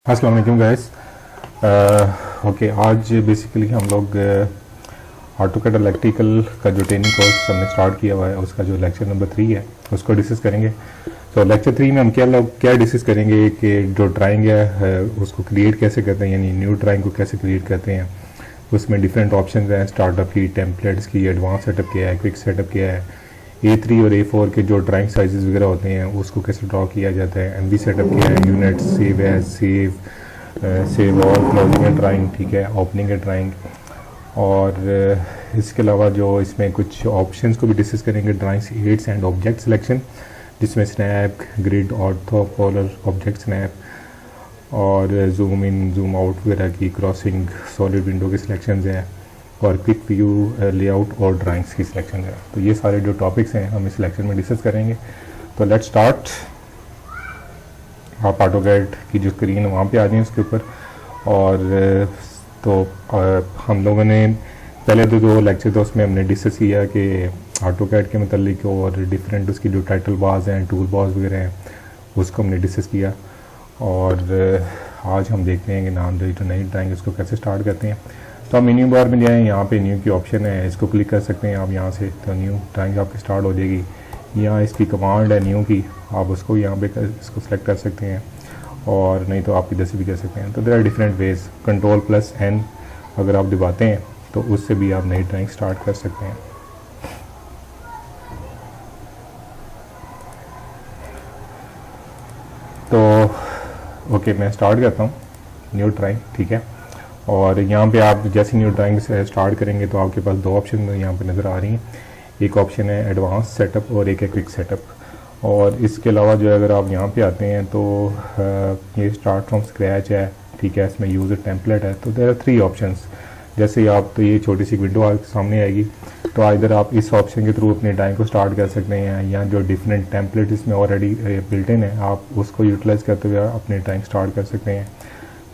अस्सलाम वालेकुम guys. Okay, आज बेसिकली हम लोग ऑटोकैड इलेक्ट्रिकल का जो ट्रेनिंग कोर्स हमने स्टार्ट किया हुआ है उसका जो लेक्चर नंबर 3 है उसको डिस्कस करेंगे। तो लेक्चर 3 में हम क्या डिस्कस करेंगे कि जो ड्राइंग है उसको क्रिएट कैसे करते हैं, यानी न्यू ड्राइंग को कैसे क्रिएट करते हैं। उसमें डिफरेंट ऑप्शन हैं, स्टार्टअप की, टेम्पलेट्स की, एडवांस सेटअप किया है, क्विक सेटअप किया है, A3 और A4 के जो ड्राइंग साइजेस वगैरह होते हैं उसको कैसे ड्रॉ किया जाता है, MV सेटअप किया है, unit, save as, save all, closing and drawing, ठीक है, ओपनिंग एंड ड्राइंग। और इसके अलावा जो इसमें कुछ ऑप्शंस को भी डिस्कस करेंगे, drawings aids and object selection, जिसमें snap, grid, ortho, polar, object snap और जूम इन, जूम आउट वगैरह की, क्रॉसिंग, सॉलिड विंडो की सिलेक्शंस हैं और क्विक व्यू, लेआउट और ड्राइंग्स की सिलेक्शन है। तो ये सारे जो टॉपिक्स हैं हम इस लेक्चर में डिस्कस करेंगे। तो लेट्स स्टार्ट। आप ऑटोकैड की जो स्क्रीन है वहाँ पे आ जाएं उसके ऊपर। और तो हम लोगों ने पहले तो जो लेक्चर था उसमें हमने डिस्कस किया कि ऑटोकैड के मतलब और डिफरेंट उसकी जो टाइटल बार्स हैं, टूल बार्स वगैरह हैं, उसको हमने डिस्कस किया। और आज हम देखते हैं कि नाम जो नई ड्राइंग उसको कैसे स्टार्ट करते हैं। तो हम मेन्यू बार में जाएँ, यहाँ पे न्यू की ऑप्शन है, इसको क्लिक कर सकते हैं आप यहाँ से। तो न्यू ड्राइंग आपकी स्टार्ट हो जाएगी। यहाँ इसकी कमांड है न्यू की, आप उसको यहाँ पे इसको सेलेक्ट कर सकते हैं और नहीं तो आप इधर से भी कर सकते हैं। तो there are different ways. Ctrl+N अगर आप दबाते हैं तो उससे भी आप नई ड्राइंग स्टार्ट कर सकते हैं। तो ओके, मैं स्टार्ट करता हूँ न्यू ड्राइंग, ठीक है। और यहाँ पे आप जैसे न्यू ड्राइंग से स्टार्ट करेंगे तो आपके पास दो ऑप्शन यहाँ पे नज़र आ रही हैं। एक ऑप्शन है एडवांस सेटअप और एक है क्विक सेटअप। और इसके अलावा जो अगर आप यहाँ पे आते हैं तो ये स्टार्ट फ्रॉम स्क्रैच है, ठीक है, इसमें यूज़र टेम्पलेट है। तो देयर आर 3 ऑप्शंस। जैसे ही आप, तो ये छोटी सी विंडो आपके सामने आएगी, तो इधर आप इस ऑप्शन के थ्रू अपनी ड्राइंग को स्टार्ट कर सकते हैं, या जो डिफरेंट टेम्पलेट इसमें ऑलरेडी बिल्ट इन है आप उसको यूटिलाइज़ करते हुए अपनी ड्राइंग स्टार्ट कर सकते हैं।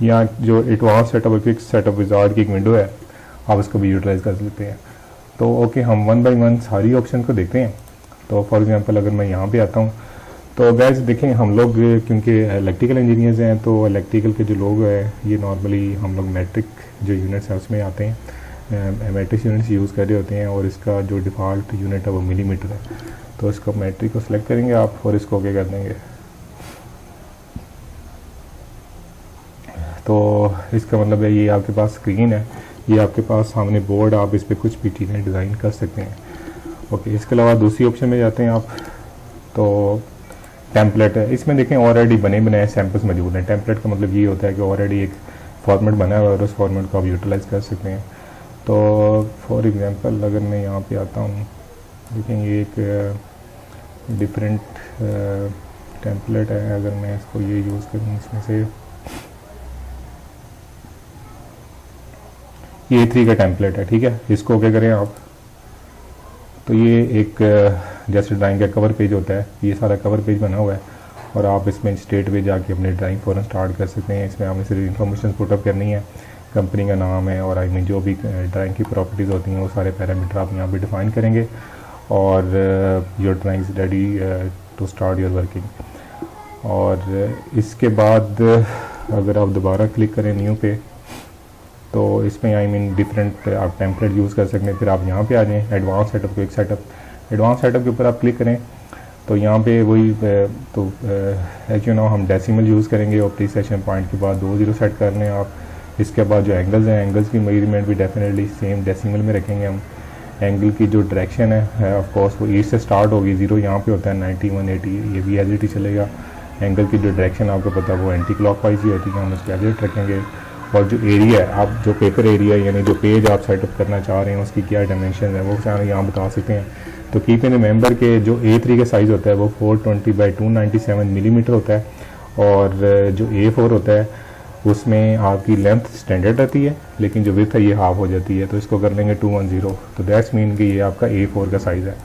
या जो एडवांस सेटअप और क्विक सेटअप विजार्ड की एक विंडो है, आप उसको भी यूटिलाइज कर सकते हैं। तो ओके, हम 1 बाय 1 सारी ऑप्शन को देखते हैं। तो फॉर एग्जांपल अगर मैं यहाँ पे आता हूँ तो गैस देखें, हम लोग क्योंकि इलेक्ट्रिकल इंजीनियर्स हैं तो इलेक्ट्रिकल के जो लोग हैं ये नॉर्मली हम लोग मैट्रिक जो यूनिट्स हैं उसमें आते हैं, मैट्रिक यूनिट्स यूज़ कर रहे होते हैं और इसका जो डिफ़ॉल्ट यूनिट है वो मिलीमीटर है। तो इसको मैट्रिक को सिलेक्ट करेंगे आप और इसको ओके कर देंगे। तो इसका मतलब है ये आपके पास स्क्रीन है, ये आपके पास सामने बोर्ड, आप इस पर कुछ भी चीज़ें डिज़ाइन कर सकते हैं। ओके, इसके अलावा दूसरी ऑप्शन में जाते हैं आप, तो टेम्पलेट है। इसमें देखें ऑलरेडी बने बनाए सैम्पल्स मौजूद हैं। टेम्पलेट का मतलब ये होता है कि ऑलरेडी एक फॉर्मेट बना हुआ है और उस फॉर्मेट को आप यूटिलाइज़ कर सकते हैं। तो फॉर एग्जांपल अगर मैं यहाँ पे आता हूँ, देखें ये एक डिफरेंट टेम्पलेट है। अगर मैं इसको ये यूज़ करूँ, इसमें से ये A3 का टेम्पलेट है, ठीक है, इसको क्या करें आप। तो ये एक जैसे ड्राइंग का कवर पेज होता है, ये सारा कवर पेज बना हुआ है और आप इसमें स्ट्रेट वे जाके अपनी ड्राइंग फ़ौरन स्टार्ट कर सकते हैं। इसमें आपने सिर्फ इन्फॉर्मेशन पुटअप करनी है, कंपनी का नाम है और आई मीन जो भी ड्राइंग की प्रॉपर्टीज़ होती हैं वो सारे पैरामीटर आप यहाँ पे डिफ़ाइन करेंगे और your drawing is ready to start your working. और इसके बाद अगर आप दोबारा क्लिक करें न्यू पे, तो इसमें आई मीन डिफरेंट आप टेम्पलेट यूज़ कर सकते हैं। फिर आप यहाँ पे आ जाएँ advance setup, quick setup. Advance setup के ऊपर आप क्लिक करें तो यहाँ पे वही तो एज यू नो हम डेसिमल यूज़ करेंगे और प्रीसेशन पॉइंट के बाद 2 0 सेट कर लें आप। इसके बाद जो एंगल्स हैं, एंगल्स की मेजरमेंट भी डेफिनेटली सेम डेसिमल में रखेंगे हम। एंगल की जो डायरेक्शन है ऑफ कोर्स वो ईस्ट से स्टार्ट होगी, 0 यहाँ पे होता है, 90 180 ये भी एज इट ही चलेगा। एंगल की जो डायरेक्शन आपको पता है वो एंटी क्लॉकवाइज ही होती है, हम उसको एज इट रखेंगे। और जो एरिया है, आप जो पेपर एरिया यानी जो पेज आप सेटअप करना चाह रहे हैं उसकी क्या डायमेंशन है वो चाहे यहाँ बता सकते हैं। तो कीप इन रिमेंबर के जो A3 का साइज़ होता है वो 420 बाई 297 मिलीमीटर होता है और जो A4 होता है उसमें आपकी लेंथ स्टैंडर्ड रहती है लेकिन जो विड्थ है ये हाफ हो जाती है। तो इसको कर लेंगे 210। तो दैट्स मीन कि ये आपका A4 का साइज़ है।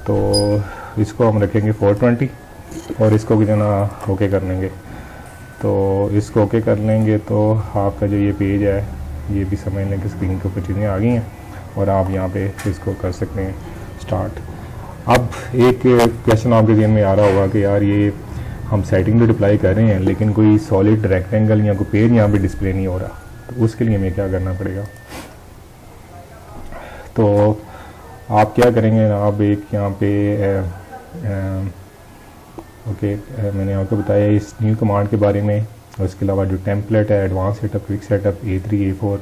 तो इसको हम रखेंगे 420 और इसको भी जो ना ओके कर लेंगे। तो इसको ओके कर लेंगे तो आपका जो ये पेज है ये भी समझ लें कि स्क्रीन के ऊपर चीज़ें आ गई हैं और आप यहाँ पे इसको कर सकते हैं स्टार्ट। अब एक क्वेश्चन आपके जहन में आ रहा होगा कि यार ये हम सेटिंग तो अप्लाई कर रहे हैं लेकिन कोई सॉलिड रेक्टेंगल या कोई पेज यहाँ पे डिस्प्ले नहीं हो रहा, तो उसके लिए हमें क्या करना पड़ेगा। तो आप क्या करेंगे, आप एक यहाँ पे ओके मैंने आपको बताया इस न्यू कमांड के बारे में, और इसके अलावा जो टेम्पलेट है advance setup, quick setup, A3 A4,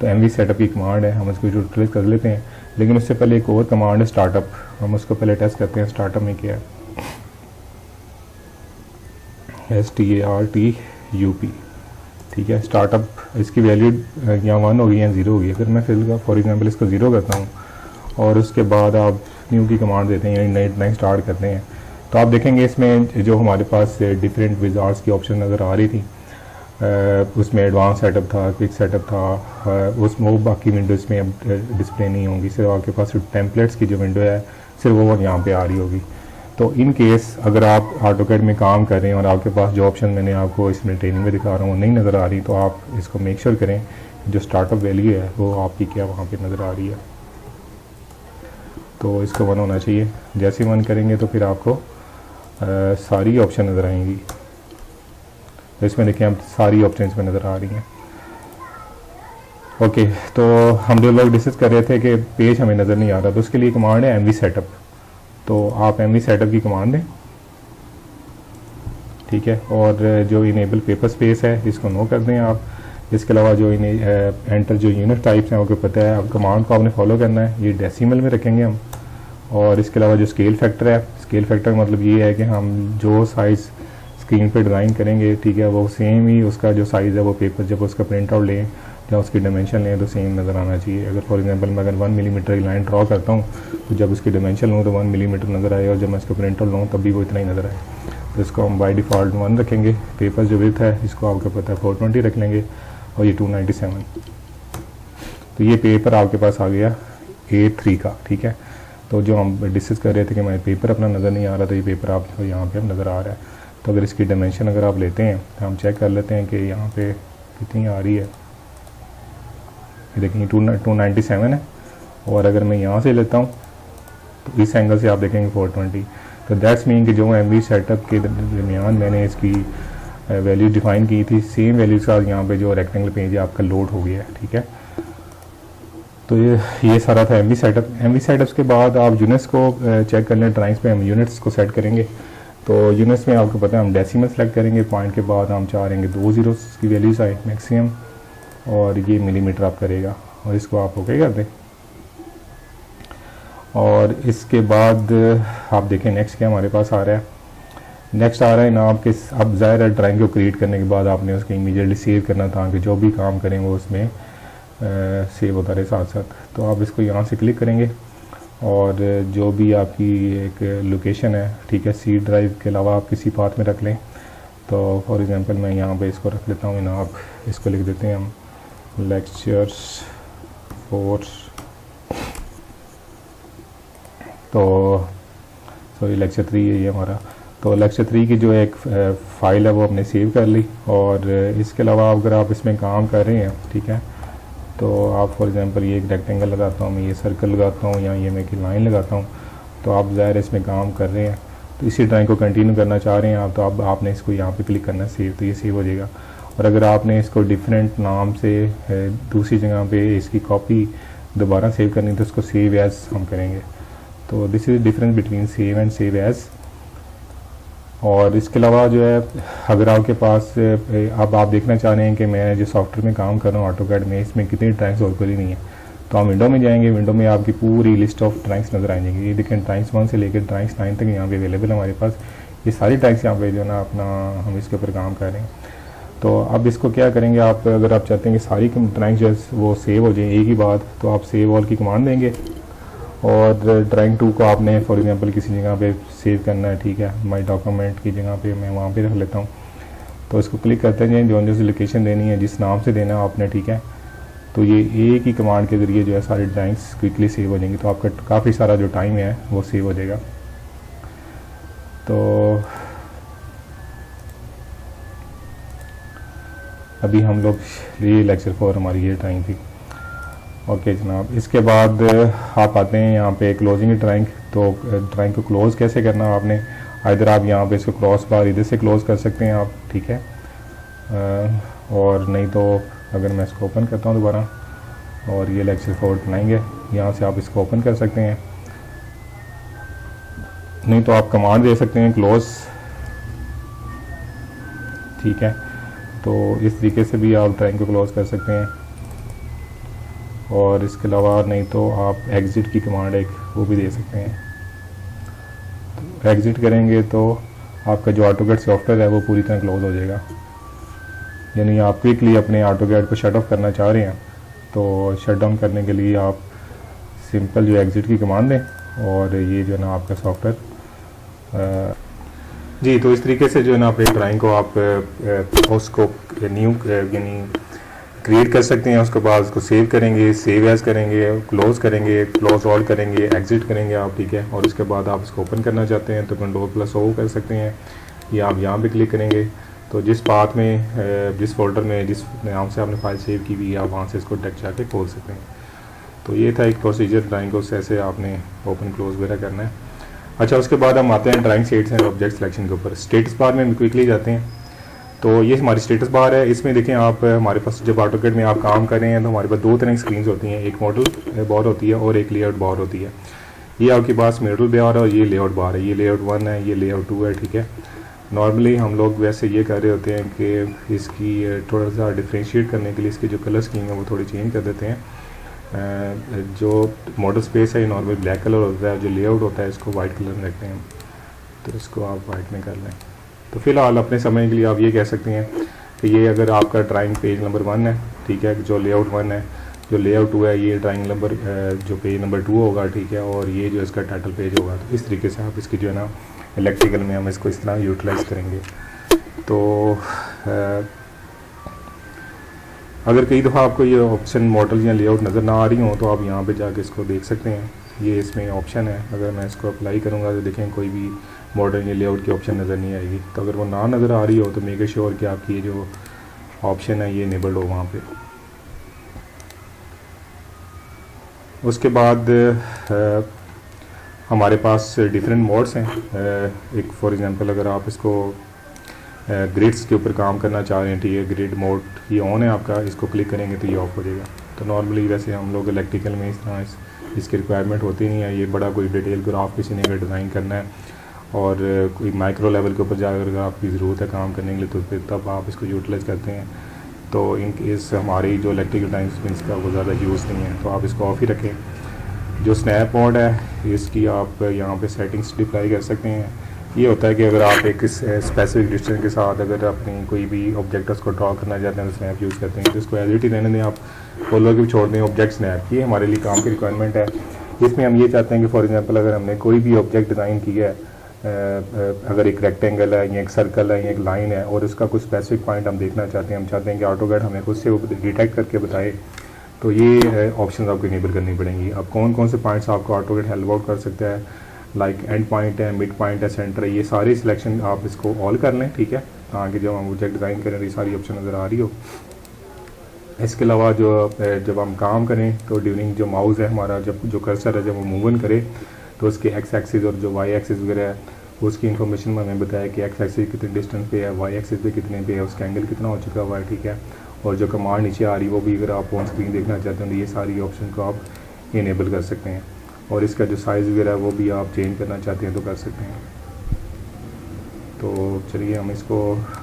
तो MV सेटअप की कमांड है, हम इसको यूटिलाइज कर लेते हैं। लेकिन उससे पहले एक और कमांड है स्टार्टअप, हम उसको पहले टेस्ट करते हैं स्टार्टअप में क्या है, STARTUP, ठीक है। स्टार्टअप इसकी वैल्यू या 1 होगी या 0 होगी। अगर मैं फिर फॉर एग्जांपल इसको 0 करता हूँ और उसके बाद आप न्यू की कमांड देते हैं, यानी नई स्टार्ट करते हैं, तो आप देखेंगे इसमें जो हमारे पास डिफरेंट विजार्ड्स की ऑप्शन नज़र आ रही थी, उसमें एडवांस सेटअप था, क्विक सेटअप था, उसमें वो बाकी विंडोज़ में अब डिस्प्ले नहीं होंगी, सिर्फ आपके पास टेम्पलेट्स की जो विंडो है सिर्फ वो यहाँ पे आ रही होगी। तो इन केस अगर आप AutoCAD में काम कर रहे हैं और आपके पास जो ऑप्शन मैंने आपको इसमें ट्रेनिंग में दिखा रहा हूँ नहीं नज़र आ रही, तो आप इसको मेक श्योर करें जो स्टार्टअप वैल्यू है वो आपकी क्या वहाँ पे नज़र आ रही है। तो इसको 1 होना चाहिए। जैसे 1 करेंगे तो फिर आपको सारी ऑप्शन नज़र आएंगी। तो इसमें देखिए हम सारी ऑप्शन इसमें नज़र आ रही हैं। ओके, तो हम जो लोग डिस्कस कर रहे थे कि पेज हमें नज़र नहीं आ रहा, तो उसके लिए कमांड है MV सेटअप। तो आप MV सेटअप की कमांड दें, ठीक है। और जो इनेबल पेपर स्पेस है इसको नो कर दें आप। इसके अलावा जो एंटर जो यूनिट टाइप्स हैं आपको पता है, अब कमांड को आपने फॉलो करना है, ये डेसिमल में रखेंगे हम। और इसके अलावा जो स्केल फैक्टर है, स्केल फैक्टर का मतलब ये है कि हम जो साइज़ स्क्रीन पे डिज़ाइन करेंगे, ठीक है, वो सेम ही उसका जो साइज़ है वो पेपर जब उसका प्रिंट आउट लें या उसकी डायमेंशन लें तो सेम नज़र आना चाहिए। अगर फॉर एग्जांपल मैं अगर 1 मिलीमीटर की लाइन ड्रॉ करता हूँ तो जब उसकी डायमेंशन लूँ तो 1 मिलीमीटर नज़र आए, और जब मैं इसको प्रिंट आउट लूँ तब भी वो इतना ही नज़र आए। तो इसको हम बाई डिफ़ॉल्ट 1 रखेंगे। पेपर जो विड्थ है इसको आपको पता है 420 रख लेंगे, और ये 297। तो ये पेपर आपके पास आ गया A3 का, ठीक है। तो जो हम डिस्कस कर रहे थे कि मैं पेपर अपना नज़र नहीं आ रहा, तो ये पेपर आपको यहाँ पे नज़र आ रहा है। तो अगर इसकी डायमेंशन अगर आप लेते हैं तो हम चेक कर लेते हैं कि यहाँ पे कितनी आ रही है। ये देखिए 297 है, और अगर मैं यहाँ से लेता हूँ तो इस एंगल से आप देखेंगे 420। तो दैट्स मीन कि जो MV सेटअप के दरमियान मैंने इसकी वैल्यू डिफाइन की थी, सेम वैल्यू के साथ यहाँ पे जो रेक्टेंगल पेज है आपका लोड हो गया है, ठीक है। तो ये सारा था MV सेटअप। MV सेटअप्स के बाद आप यूनिट्स को चेक कर लें। ड्राइंग्स पे हम यूनिट्स को सेट करेंगे। तो यूनिट्स में आपको पता है हम डेसिमल सेलेक्ट करेंगे, पॉइंट के बाद हम चाहेंगे 2 ज़ीरोस की वैल्यूज़ आए मैक्सिमम, और ये मिलीमीटर आप करेगा, और इसको आप ओके कर दें। और इसके बाद आप देखें नेक्स्ट क्या हमारे पास आ रहा है। नेक्स्ट आ रहा है ना आपके, अब ज़ाहिर है ड्राइंग को क्रिएट करने के बाद आपने उसको इमीडिएटली सेव करना था कि जो भी काम करें वो उसमें सेव होता रहे साथ साथ। तो आप इसको यहाँ से क्लिक करेंगे, और जो भी आपकी एक लोकेशन है, ठीक है, C ड्राइव के अलावा आप किसी पाथ में रख लें। तो फॉर एग्जांपल मैं यहाँ पे इसको रख लेता हूँ ना, आप इसको लिख देते हैं हम लेक्चर्स 4। तो सॉरी लेक्चर 3 है ये हमारा। तो लेक्चर 3 की जो एक फ़ाइल है वो हमने सेव कर ली। और इसके अलावा अगर आप इसमें काम कर रहे हैं, ठीक है, तो आप फॉर एग्जांपल ये एक रेक्टेंगल लगाता हूँ, मैं ये सर्कल लगाता हूँ, या ये मैं एक लाइन लगाता हूँ, तो आप ज़ाहिर इसमें काम कर रहे हैं, तो इसी ड्राइंग को कंटिन्यू करना चाह रहे हैं आप, तो अब आपने इसको यहाँ पे क्लिक करना सेव, तो ये सेव हो जाएगा। और अगर आपने इसको डिफरेंट नाम से दूसरी जगह पे इसकी कॉपी दोबारा सेव करनी तो इसको सेव एज़ हम करेंगे। तो this is difference between save and save as. और इसके अलावा जो है अगर आपके पास अब आप देखना चाह रहे हैं कि मैं जो सॉफ्टवेयर में काम कर रहा हूँ AutoCAD में, इसमें कितनी ड्राइंग्स और कोई नहीं है, तो हम विंडो में जाएंगे। विंडो में आपकी पूरी लिस्ट ऑफ ड्राइंग्स नज़र आ जाएंगी। ये देखें ड्राइंग्स 1 से लेकर ड्राइंग्स 9 तक यहाँ पे अवेलेबल है हमारे पास। ये सारी ड्राइंग्स यहाँ पे जो है ना अपना हम इसके ऊपर काम कर रहे हैं। तो अब इसको क्या करेंगे आप, अगर आप चाहते हैं कि सारी ड्राइंग्स जो वो सेव हो जाए एक ही बात, तो आप सेव ऑल की कमांड देंगे, और ड्राइंग 2 को आपने फॉर एग्जांपल किसी जगह पे सेव करना है, ठीक है, माय डॉक्यूमेंट की जगह पे मैं वहाँ पे रख लेता हूँ। तो इसको क्लिक करते हैं, जो सी लोकेशन देनी है, जिस नाम से देना है आपने, ठीक है। तो ये एक ही कमांड के ज़रिए जो है सारी ड्राइंग्स क्विकली सेव हो जाएंगी। तो आपका काफ़ी सारा जो टाइम है वो सेव हो जाएगा। तो अभी हम लोग ये लेक्चर 4 हमारी ये ड्राइंग थी। ओके जनाब, इसके बाद आप आते हैं यहाँ पे क्लोजिंग ड्राइंग। तो ड्राइंग को क्लोज़ कैसे करना आपने, इधर आप यहाँ पे इसको क्रॉस बार इधर से क्लोज़ कर सकते हैं आप, ठीक है। और नहीं तो अगर मैं इसको ओपन करता हूँ दोबारा और ये लेक्चर फोल्ड बनाएंगे, यहाँ से आप इसको ओपन कर सकते हैं। नहीं तो आप कमांड दे सकते हैं क्लोज़, ठीक है। तो इस तरीके से भी आप ड्राइंग को क्लोज़ कर सकते हैं। और इसके अलावा नहीं तो आप एग्ज़िट की कमांड एक वो भी दे सकते हैं। तो एग्ज़िट करेंगे तो आपका जो ऑटोकैड सॉफ्टवेयर है वो पूरी तरह क्लोज़ हो जाएगा। यानी आप क्विकली अपने ऑटोकैड को शट ऑफ करना चाह रहे हैं तो शट डाउन करने के लिए आप सिंपल जो एग्ज़िट की कमांड दें और ये जो है ना आपका सॉफ्टवेयर जी। तो इस तरीके से जो है ना आप एक ड्राइंग को आप उसको न्यू यानी क्रिएट कर सकते हैं। उसके बाद उसको सेव करेंगे, सेव एज करेंगे, क्लोज़ ऑल करेंगे, एग्ज़िट करेंगे आप, ठीक है। और उसके बाद आप इसको ओपन करना चाहते हैं तो Ctrl+O कर सकते हैं, या आप यहाँ पे क्लिक करेंगे तो जिस पाथ में जिस फोल्डर में जिस नाम से आपने फाइल सेव की हुई है आप वहाँ से इसको डायरेक्ट जाके खोल सकते हैं। तो ये था एक प्रोसीजर ड्राइंग को ऐसे आपने ओपन क्लोज़ वगैरह करना है। अच्छा, उसके बाद हम आते हैं drawing states and object selection के ऊपर। स्टेटस बार में हम क्विकली जाते हैं। तो ये हमारी स्टेटस बार है। इसमें देखें आप, हमारे पास जब ऑटोकैड में आप काम कर रहे हैं तो हमारे पास दो तरह की स्क्रीन्स होती हैं, एक मॉडल बार होती है और एक लेआउट बार होती है। ये आपके पास मॉडल बार है और ये लेआउट बार है। ये लेआउट 1 है, ये लेआउट 2 है, ठीक है। नॉर्मली हम लोग वैसे ये कर रहे होते हैं कि इसकी थोड़ा सा डिफ्रेंशिएट करने के लिए इसकी जो कलर स्कीम है वो थोड़ी चेंज कर देते हैं। जो मॉडल स्पेस है ये नॉर्मली ब्लैक कलर होता है, जो लेआउट होता है इसको वाइट कलर में रखते हैं। तो इसको आप वाइट में कर लें। तो फ़िलहाल अपने समय के लिए आप ये कह सकते हैं कि ये अगर आपका ड्राइंग पेज नंबर 1 है, ठीक है, जो लेआउट 1 है, जो लेआउट 2 है ये ड्राइंग नंबर जो पेज नंबर 2 होगा, ठीक है। और ये जो इसका टाइटल पेज होगा। तो इस तरीके से आप इसकी जो है ना इलेक्ट्रिकल में हम इसको इस तरह यूटिलाइज़ करेंगे। तो अगर कई दफ़ा आपको ये ऑप्शन मॉडल या लेआउट नज़र ना आ रही हो तो आप यहाँ पे जाके इसको देख सकते हैं। ये इसमें ऑप्शन है। अगर मैं इसको अप्लाई करूँगा तो देखें कोई भी मॉडल या लेआउट की ऑप्शन नज़र नहीं आएगी। तो अगर वो ना नज़र आ रही हो तो मेक श्योर कि आपकी ये जो ऑप्शन है ये इनेबल्ड हो वहाँ पे। उसके बाद हमारे पास डिफरेंट मोड्स हैं। एक फॉर एग्जांपल अगर आप इसको ग्रिड्स के ऊपर काम करना चाह रहे हैं, ठीक है, ग्रिड मोड ये ऑन है आपका, इसको क्लिक करेंगे तो ये ऑफ हो जाएगा। तो नॉर्मली वैसे हम लोग इलेक्ट्रिकल में इस तरह इसकी रिक्वायरमेंट होती नहीं है। ये बड़ा कोई डिटेल ग्राफ किसी ने अगर डिज़ाइन करना है और कोई माइक्रो लेवल के ऊपर जाकर अगर आपकी ज़रूरत है काम करने के लिए तो फिर तब आप इसको यूटिलाइज़ करते हैं। तो इन केस हमारी जो इलेक्ट्रिकल टाइम्स में इसका वो ज़्यादा यूज़ नहीं है तो आप इसको ऑफ ही रखें। जो स्नैप मोड है इसकी आप यहाँ पे सेटिंग्स अप्लाई कर सकते हैं। ये होता है कि अगर आप एक स्पेसिफिक डिस्टेंस के साथ अगर अपनी कोई भी ऑब्जेक्ट उसको ड्रॉ करना चाहते हैं तो स्नैप यूज़ करते हैं। तो इसको एज इट ही रहने दें, आप फॉलो के भी छोड़ दें ऑब्जेक्ट स्नैप। ये हमारे लिए काम की रिक्वायरमेंट है। इसमें हम ये चाहते हैं कि फॉर एग्जांपल अगर हमने कोई भी ऑब्जेक्ट डिज़ाइन किया है, अगर एक रेक्टेंगल है या एक सर्कल है या एक लाइन है और उसका कुछ स्पेसिफिक पॉइंट हम देखना चाहते हैं, हम चाहते हैं कि ऑटोकैड हमें खुद से वो डिटेक्ट करके बताए, तो ये ऑप्शन आपको इनेबल करनी पड़ेंगी। अब कौन कौन से पॉइंट्स आपको ऑटोकैड हेल्प आउट कर सकता है, लाइक एंड पॉइंट है, मिड पॉइंट है, सेंटर है, ये सारी सिलेक्शन आप इसको ऑल कर लें, ठीक है, ताकि जब हम ऑब्जेक्ट डिज़ाइन करें ये सारी ऑप्शन नज़र आ रही हो। इसके अलावा जब हम काम करें तो ड्यूरिंग जो माउस है हमारा, जब जो कर्सर है जब वो मूवमेंट करे तो उसके एक्स एक्सिस और जो वाई एक्सिस वगैरह है उसकी इन्फॉर्मेशन में हमें बताया कि एक्स एक्सिस कितने डिस्टेंस पे है, वाई एक्सिस पे कितने पे है, उसका एंगल कितना हो चुका हुआ है, ठीक है। और जो कमांड नीचे आ रही है वो भी अगर आप ऑन स्क्रीन देखना चाहते हैं तो ये सारी ऑप्शन को आप इनेबल कर सकते हैं। और इसका जो साइज़ वगैरह है वो भी आप चेंज करना चाहते हैं तो कर सकते हैं। तो चलिए हम इसको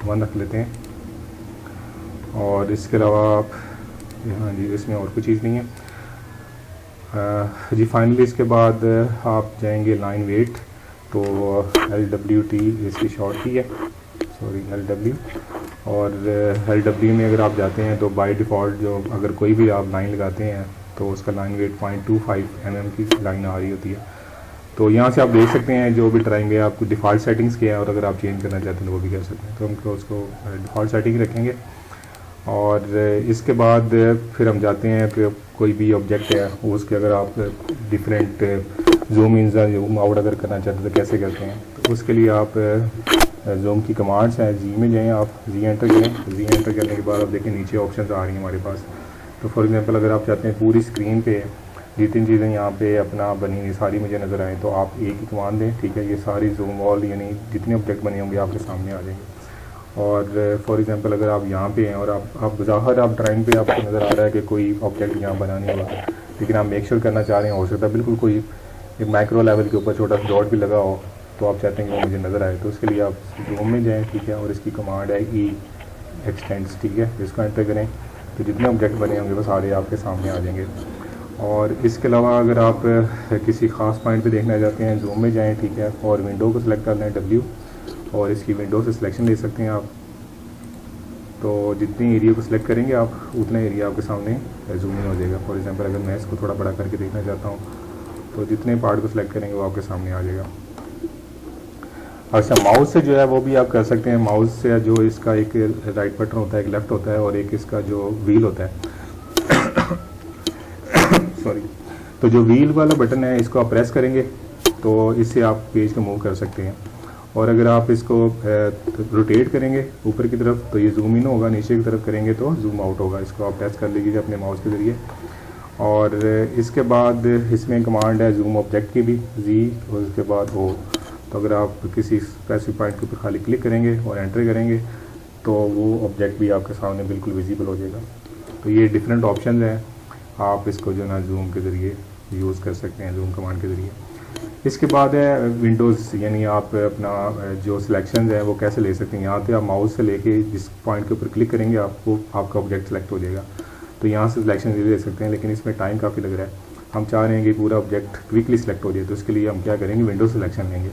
1 रख लेते हैं। और इसके अलावा आप, हाँ जी, इसमें और कोई चीज़ नहीं है। जी फाइनली इसके बाद आप जाएंगे लाइन वेट, तो LWT इसकी शॉर्ट की है, सॉरी LW। और LW में अगर आप जाते हैं तो बाय डिफ़ॉल्ट जो अगर कोई भी आप लाइन लगाते हैं तो उसका लाइन वेट 0.25 mm की लाइन आ रही होती है। तो यहाँ से आप देख सकते हैं जो भी ड्राइंग है आपको डिफ़ॉल्ट सेटिंग्स किया है, और अगर आप चेंज करना चाहते हैं तो वो भी कर सकते हैं। तो हम उसको डिफ़ॉल्ट सेटिंग रखेंगे। और इसके बाद फिर हम जाते हैं कि कोई भी ऑब्जेक्ट है उसके अगर आप different zoom in zoom out अगर करना चाहते हैं तो कैसे करते हैं। तो उसके लिए आप जूम की कमांड्स हैं, जी में जाएँ, आप जी एंटर करें। जी एंटर करने के बाद आप देखें नीचे ऑप्शन आ रही हैं हमारे पास। तो फॉर एग्जांपल अगर आप चाहते हैं पूरी स्क्रीन पे जितनी चीज़ें यहाँ पे अपना बनी हुई सारी मुझे नज़र आए तो आप एक ही कमांड दें, ठीक है। ये सारी जूम वॉल यानी जितने ऑब्जेक्ट बने होंगे आपके सामने आ जाएंगे। और फॉर एग्जांपल अगर आप यहाँ पे हैं और आप ज़ाहिर आप ड्राइंग पे आपको नज़र आ रहा है कि कोई ऑब्जेक्ट यहाँ बना नहीं हुआ, लेकिन आप मेक श्योर करना चाह रहे हैं, हो सकता है बिल्कुल कोई एक माइक्रो लेवल के ऊपर छोटा सा डॉट भी लगा हो, तो आप चाहते हैं कि वो मुझे नज़र आए, तो उसके लिए आप जूम में जाएँ, ठीक है। और इसकी कमांड है ई एक्सटेंड्स, ठीक है। इसको एंटर करें तो जितने ऑब्जेक्ट बने होंगे वो सारे आपके सामने आ जाएंगे। और इसके अलावा अगर आप किसी ख़ास पॉइंट पे देखना चाहते हैं, जूम में जाएं, ठीक है। और विंडो को सिलेक्ट कर लें W, और इसकी विंडो से सिलेक्शन ले सकते हैं आप। तो जितनी एरिया को सिलेक्ट करेंगे आप उतना एरिया आपके सामने जूम इन हो जाएगा। फॉर एग्जांपल अगर मैं इसको थोड़ा बड़ा करके देखना चाहता हूँ तो जितने पार्ट को सिलेक्ट करेंगे वो आपके सामने आ जाएगा। अच्छा, माउस से जो है वो भी आप कर सकते हैं। माउस से जो इसका एक राइट बटन होता है, एक लेफ़्ट होता है, और एक इसका जो व्हील होता है सॉरी, तो जो व्हील वाला बटन है इसको आप प्रेस करेंगे तो इससे आप पेज को मूव कर सकते हैं। और अगर आप इसको रोटेट करेंगे ऊपर की तरफ तो ये जूम इन होगा, नीचे की तरफ करेंगे तो जूम आउट होगा। इसको आप प्रेस कर लीजिए अपने माउस के ज़रिए। और इसके बाद इसमें कमांड है जूम ऑब्जेक्ट की भी, Z और उसके बाद O। तो अगर आप किसी स्पेसिफिक पॉइंट के ऊपर खाली क्लिक करेंगे और एंटर करेंगे तो वो ऑब्जेक्ट भी आपके सामने बिल्कुल विजिबल हो जाएगा। तो ये डिफरेंट ऑप्शन हैं, आप इसको जो ना जूम के ज़रिए यूज़ कर सकते हैं, जूम कमांड के ज़रिए। इसके बाद है विंडोज़, यानी आप अपना जो सिलेक्शन है वो कैसे ले सकते हैं। यहाँ पे आप माउस से लेके जिस पॉइंट के ऊपर क्लिक करेंगे आपको आपका ऑब्जेक्ट सेलेक्ट हो जाएगा, तो यहाँ से सिलेक्शन ले सकते हैं। लेकिन इसमें टाइम काफ़ी लग रहा है, हम चाह रहे हैं कि पूरा ऑब्जेक्ट क्विकली सिलेक्ट हो जाए, तो इसके लिए हम क्या करेंगे, विंडो सिलेक्शन लेंगे।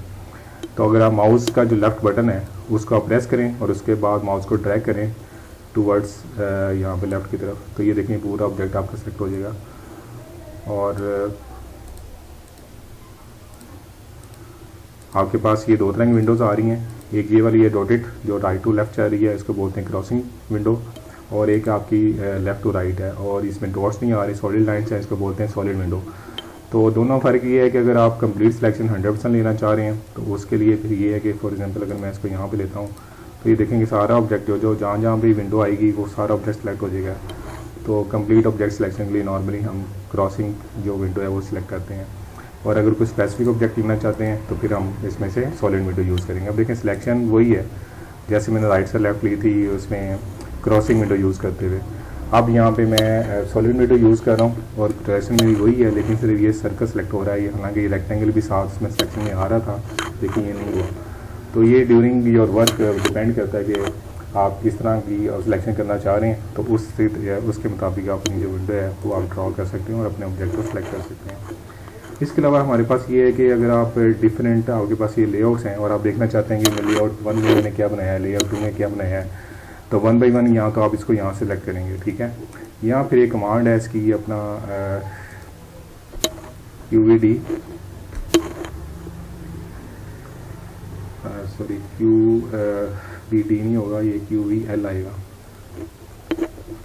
तो अगर आप माउस का जो लेफ़्ट बटन है उसको आप प्रेस करें और उसके बाद माउस को ड्रैग करें टूवर्ड्स यहाँ पे लेफ़्ट की तरफ, तो ये देखें पूरा ऑब्जेक्ट आपका सेलेक्ट हो जाएगा। और आपके पास ये दो तरह की विंडोज़ आ रही हैं, एक ये वाली है डॉटेड जो राइट टू लेफ़्ट चल रही है, इसको बोलते हैं क्रॉसिंग विंडो, और एक आपकी लेफ़्ट टू राइट है और इसमें डॉट्स नहीं आ रही, सॉलिड लाइन्स हैं, इसको बोलते हैं सॉलिड विंडो। तो दोनों फ़र्क ये है कि अगर आप कंप्लीट सिलेक्शन 100% लेना चाह रहे हैं तो उसके लिए फिर ये है कि फॉर एग्जांपल अगर मैं इसको यहाँ पे लेता हूँ तो ये देखेंगे सारा ऑब्जेक्ट जो जहाँ जहाँ भी विंडो आएगी वो सारा ऑब्जेक्ट सेलेक्ट हो जाएगा। तो कंप्लीट ऑब्जेक्ट सिलेक्शन के लिए नॉर्मली हम क्रॉसिंग जो विंडो है वो सिलेक्ट करते हैं। और अगर कोई स्पेसिफिक ऑब्जेक्ट लेना चाहते हैं तो फिर हम इसमें से सॉलिड विंडो यूज़ करेंगे। अब देखें सिलेक्शन वही है जैसे मैंने राइट से लेफ़्ट ली थी उसमें क्रॉसिंग विंडो यूज़ करते हुए। अब यहाँ पे मैं सॉलिड विंडो यूज़ कर रहा हूँ और डायरेक्शन में भी वही है, लेकिन सिर्फ ये सर्कल सेलेक्ट हो रहा है। हालांकि ये रेक्टेंगल भी साथ में सिलेक्शन में आ रहा था लेकिन ये नहीं हुआ। तो ये ड्यूरिंग योर वर्क डिपेंड करता है कि आप किस तरह की सिलेक्शन करना चाह रहे हैं, तो उसके मुताबिक आप अपनी जो विंडो है वो आप ड्रॉ कर सकते हैं और अपने ऑब्जेक्ट को सिलेक्ट कर सकते हैं। इसके अलावा हमारे पास ये है कि अगर आप डिफरेंट आपके पास ये लेआउट्स हैं और आप देखना चाहते हैं कि लेआउट 1 में मैंने क्या बनाया है, लेआउट 2 में क्या बनाया है, तो 1 बाई 1 यहाँ तो आप इसको यहाँ से सेलेक्ट करेंगे, ठीक है। यहाँ फिर एक कमांड है इसकी अपना QVD सॉरी QVD नहीं होगा, ये QVL आएगा,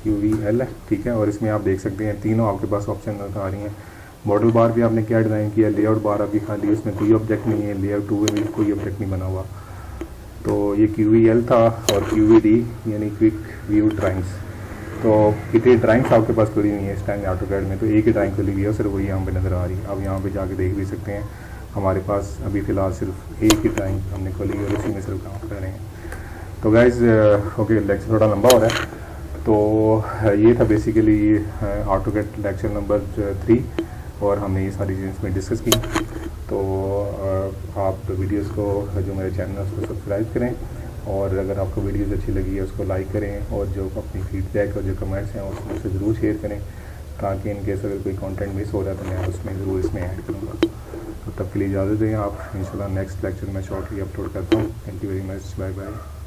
QVL है, ठीक है। और इसमें आप देख सकते हैं तीनों आपके पास ऑप्शन आ रही हैं। मॉडल बार भी आपने क्या डिज़ाइन किया, लेआउट बार आपकी खाली, उसमें कोई ऑब्जेक्ट नहीं है, लेआउट 2 में भी कोई ऑब्जेक्ट नहीं बना हुआ। तो ये QVL था और QVD यानी क्विक व्यू ड्राइंग्स। तो कितनी ड्राइंग्स आपके पास खुली नहीं है इस टाइम ऑटोकैड में, तो एक ही ड्राइंग खुली हुई है, सिर्फ वही यहाँ पे नज़र आ रही है। आप यहाँ पे जाके देख भी सकते हैं, हमारे पास अभी फ़िलहाल सिर्फ एक ही ड्राइंग हमने खोली है और उसी में सिर्फ काम कर रहे हैं। तो गाइज़ ओके, लेक्चर थोड़ा लंबा हो रहा है। तो ये था बेसिकली ऑटोकैड लेक्चर नंबर 3 और हमने ये सारी चीज़ें इसमें डिस्कस की। तो आप वीडियोस को जो मेरे चैनल है उसको सब्सक्राइब करें, और अगर आपको वीडियोस अच्छी लगी है उसको लाइक करें, और जो अपनी फीडबैक और जो कमेंट्स हैं उसमें से ज़रूर शेयर करें, ताकि इनकेस अगर कोई कंटेंट मिस हो रहा है तो मैं उसमें ज़रूर इसमें ऐड करूँगा। तो तब के लिए इजाज़त दें, आप इंशाल्लाह नेक्स्ट लेक्चर में शॉर्टली अपलोड करता हूँ। Thank you very much, bye bye.